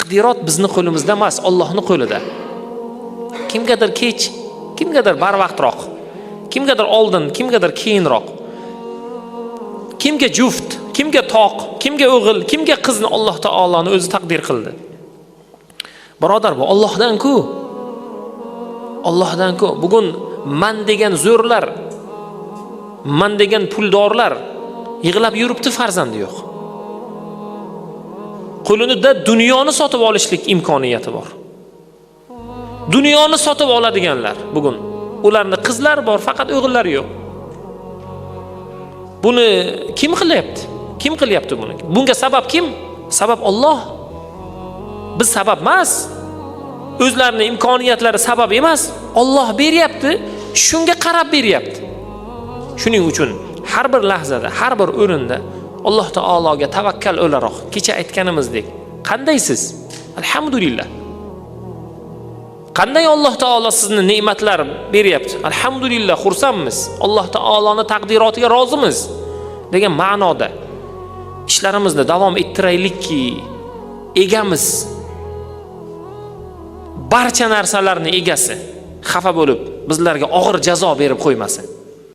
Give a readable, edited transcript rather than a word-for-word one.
Taqdirot bizning qo'limizda emas, Allohning qo'lida. Kimgadir kech, kimgadir barvaqtroq, kimgadir oldin, kimgadir keyinroq. Kimga juft, kimga toq, kimga o'g'il, kimga qizni Alloh taoloning o'zi taqdir qildi. Birodar, bu Allohdan-ku. Allohdan-ku. Bugun man degan zo'rlar, man degan puldorlar yig'lab yuribdi, farzandi yo'q. Qo'lida dunyoni sotib olishlik imkoniyati bor. Dunyoni sotib oladiganlar bugun. Ularning qizlari bor, faqat o'g'illari yo'q. Buni kim qilyapti? Kim qilyapti buni? Bunga sabab kim? Sabab Alloh. Biz sabab emas. O'zlarining imkoniyatlari sabab emas. Alloh beryapti, shunga qarab beryapti. Shuning uchun har bir lahzada, har bir o'rinda Alloh taologa tavakkal o'laroq, kecha aytganimizdek, qandaysiz? Alhamdulillah. Qanday Alloh taolo sizni ne'matlar beryapti? Alhamdulillah, xursandmiz. Alloh taoloning taqdirotiga rozimiz degan ma'noda ishlarimizni davom ettiraylikki, egamiz, barcha narsalarning egasi xafa bo'lib bizlarga og'ir jazo berib qo'ymasin.